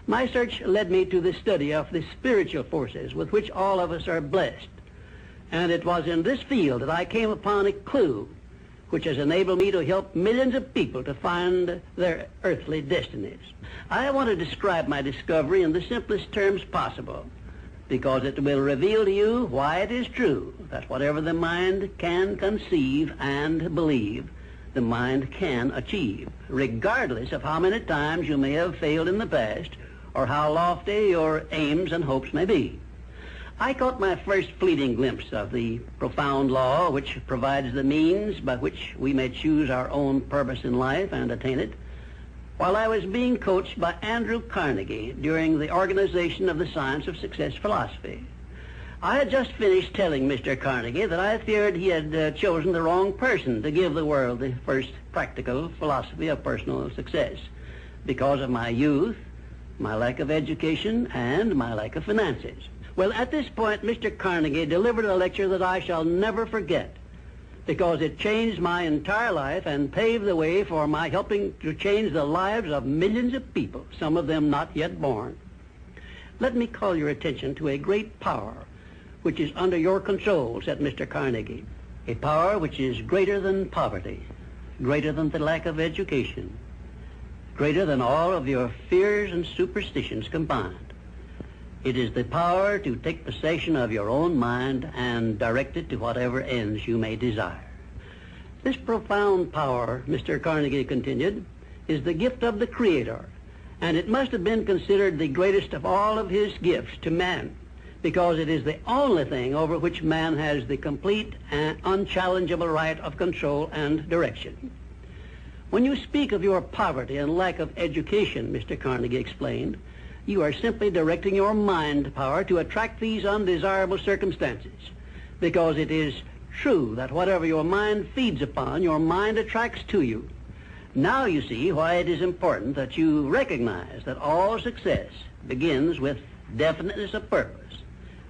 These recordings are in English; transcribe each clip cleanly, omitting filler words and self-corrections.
My search led me to the study of the spiritual forces with which all of us are blessed. And it was in this field that I came upon a clue which has enabled me to help millions of people to find their earthly destinies. I want to describe my discovery in the simplest terms possible, because it will reveal to you why it is true that whatever the mind can conceive and believe, the mind can achieve, regardless of how many times you may have failed in the past or how lofty your aims and hopes may be. I caught my first fleeting glimpse of the profound law which provides the means by which we may choose our own purpose in life and attain it, while I was being coached by Andrew Carnegie during the organization of the Science of Success philosophy. I had just finished telling Mr. Carnegie that I feared he had chosen the wrong person to give the world the first practical philosophy of personal success because of my youth, my lack of education, and my lack of finances. Well, at this point, Mr. Carnegie delivered a lecture that I shall never forget, because it changed my entire life and paved the way for my helping to change the lives of millions of people, some of them not yet born. Let me call your attention to a great power which is under your control, said Mr. Carnegie, a power which is greater than poverty, greater than the lack of education, greater than all of your fears and superstitions combined. It is the power to take possession of your own mind and direct it to whatever ends you may desire. This profound power, Mr. Carnegie continued, is the gift of the Creator, and it must have been considered the greatest of all of his gifts to man, because it is the only thing over which man has the complete and unchallengeable right of control and direction. When you speak of your poverty and lack of education, Mr. Carnegie explained, you are simply directing your mind power to attract these undesirable circumstances, because it is true that whatever your mind feeds upon, your mind attracts to you. Now you see why it is important that you recognize that all success begins with definiteness of purpose,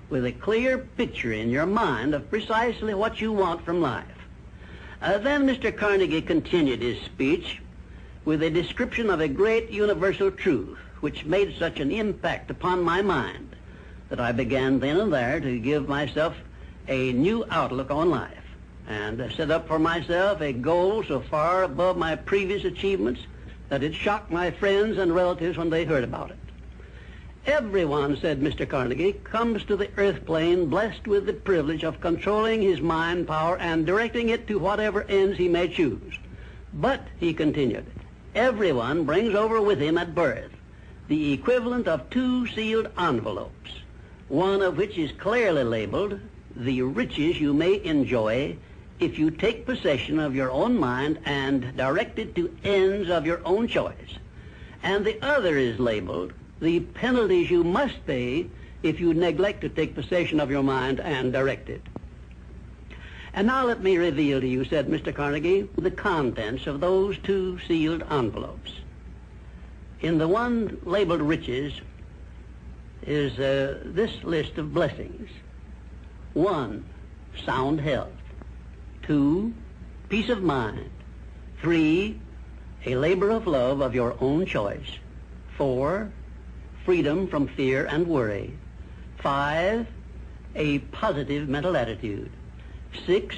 with a clear picture in your mind of precisely what you want from life. Then Mr. Carnegie continued his speech with a description of a great universal truth which made such an impact upon my mind that I began then and there to give myself a new outlook on life and set up for myself a goal so far above my previous achievements that it shocked my friends and relatives when they heard about it. Everyone, said Mr. Carnegie, comes to the earth plane blessed with the privilege of controlling his mind power and directing it to whatever ends he may choose. But, he continued, everyone brings over with him at birth the equivalent of 2 sealed envelopes, one of which is clearly labeled, the riches you may enjoy if you take possession of your own mind and direct it to ends of your own choice. And the other is labeled, the penalties you must pay if you neglect to take possession of your mind and direct it. And now let me reveal to you, said Mr. Carnegie, the contents of those 2 sealed envelopes. In the one labeled riches is this list of blessings. 1, sound health. 2, peace of mind. 3, a labor of love of your own choice. 4, freedom from fear and worry. 5, a positive mental attitude. 6,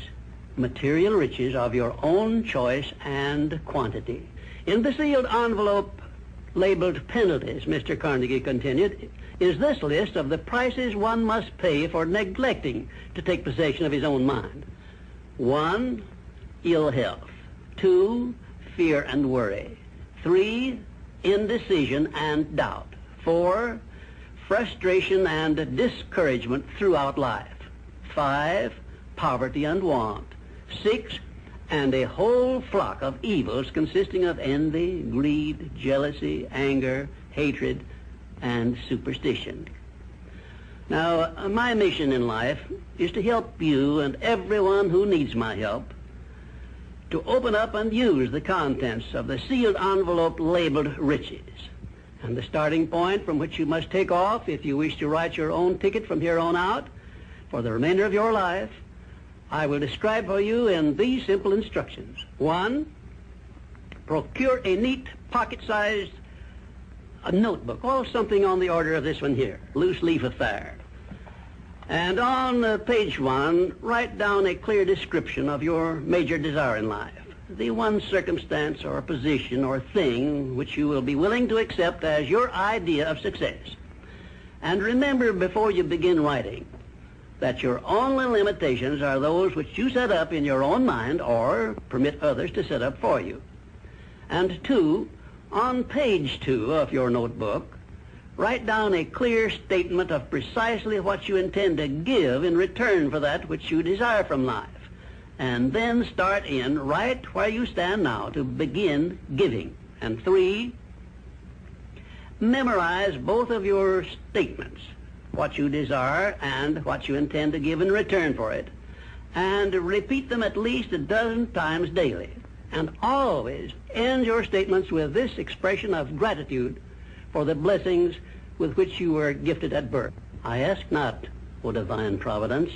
material riches of your own choice and quantity. In the sealed envelope labeled penalties, Mr. Carnegie continued, is this list of the prices one must pay for neglecting to take possession of his own mind. 1, ill health. 2, fear and worry. 3, indecision and doubt. 4, frustration and discouragement throughout life. 5, poverty and want. 6, and a whole flock of evils consisting of envy, greed, jealousy, anger, hatred, and superstition. Now, my mission in life is to help you and everyone who needs my help to open up and use the contents of the sealed envelope labeled riches. And the starting point from which you must take off if you wish to write your own ticket from here on out for the remainder of your life, I will describe for you in these simple instructions. 1, procure a neat pocket-sized a notebook, or something on the order of this one here, loose leaf affair. And on page 1, write down a clear description of your major desire in life, the one circumstance or position or thing which you will be willing to accept as your idea of success. And remember before you begin writing that your only limitations are those which you set up in your own mind or permit others to set up for you. And 2, on page 2 of your notebook, write down a clear statement of precisely what you intend to give in return for that which you desire from life. And then start in right where you stand now to begin giving. And 3, memorize both of your statements, what you desire and what you intend to give in return for it, and repeat them at least a dozen times daily. And always end your statements with this expression of gratitude for the blessings with which you were gifted at birth. I ask not, O divine providence,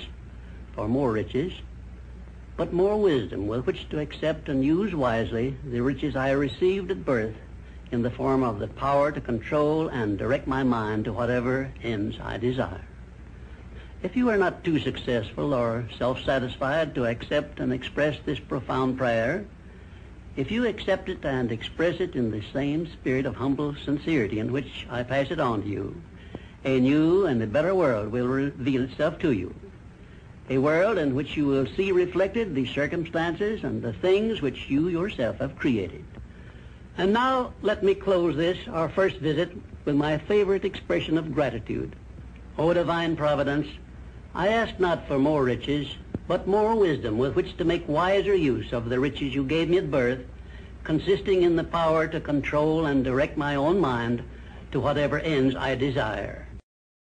for more riches, but more wisdom with which to accept and use wisely the riches I received at birth in the form of the power to control and direct my mind to whatever ends I desire. If you are not too successful or self-satisfied to accept and express this profound prayer, if you accept it and express it in the same spirit of humble sincerity in which I pass it on to you, a new and a better world will reveal itself to you. A world in which you will see reflected the circumstances and the things which you yourself have created. And now let me close this, our first visit, with my favorite expression of gratitude. O divine providence, I ask not for more riches, but more wisdom with which to make wiser use of the riches you gave me at birth, consisting in the power to control and direct my own mind to whatever ends I desire.